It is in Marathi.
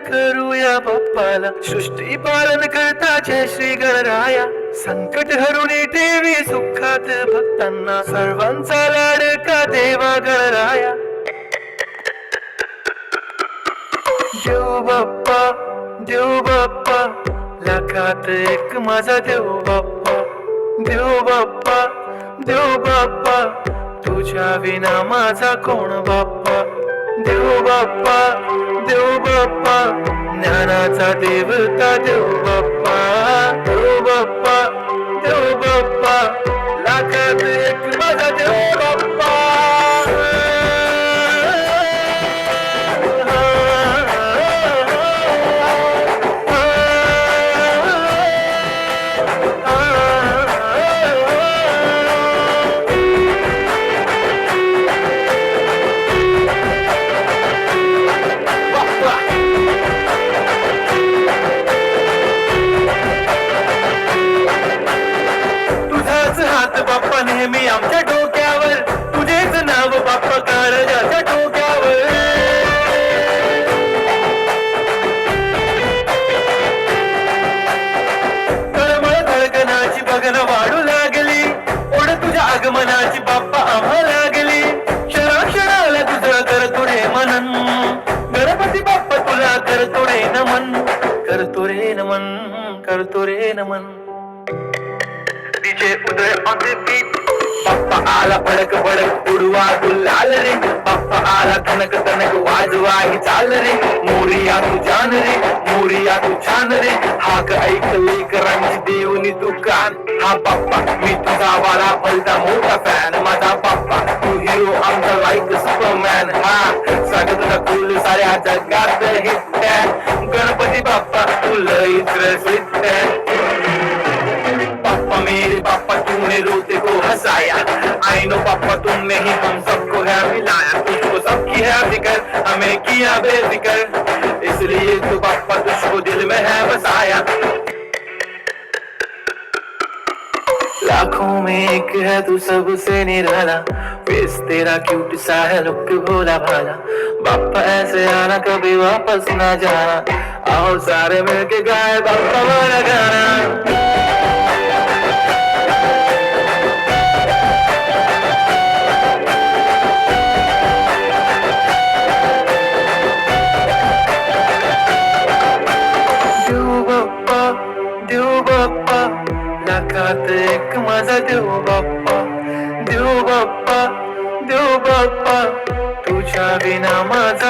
करूया बाप्पाला सृष्टी पालन करता जय श्री गणराया संकट हरून ठेवी सुखात भक्तांना सर्वांचा लाडका देवा गणराया देव बाप्पा लाखात एक माझा देव बाप्पा तुझ्या विना माझा कोण बाप्पा देव बाप्पा ज्ञानाचा देवता देव बाप्पा लाखात एक माझा देव बाप्पा बाप्पा नेहमी आमच्या डोक्यावर तुझेच नाव बाप्पा काळजाच्या डोक्यावर तळमळ धडकनाची बघन वाढू लागली ओढ तुझ्या आगमनाची बाप्पा आम्हा लागली क्षणाक्षणाला तुझं करतो रे मनन गणपती बाप्पा तुला करतो रे नमन उदय on the beat बाप्पा आला भडक भडक उडवा गुलाल रे बाप्पा आला तनक तनक वाजवा ही चाल रे मोरिया तू जान रे मोरिया तू छान रे हाक ऐकली करांची देवनी तू कान हा बाप्पा मी तुझा वाला भलता मोठा फॅन माझा बाप्पा तू हिरो आमचा लाईक सुपरमॅन हा स्वागत कुल साऱ्या जगात हिट गणपती बाप्पा तू लईच रसिक मेरे पापा तूने रोते को हंसाया आई नो पापा तुमने ही हम सबको है मिलाया तुझको सबकी है फिकर हमें किया बेफिकर इसलिए तो पापा तुझको दिल में है बसाया लाखों में एक है तू सबसे निराला फेस तेरा क्यूट सा है लुक भोला भाला बाप्पा ऐसे आना कभी वापस ना जाना आओ सारे मिलके गाए बाप्पा वाला गाना लाखात एक माझा देव बाप्पा तुझ्या विना माझा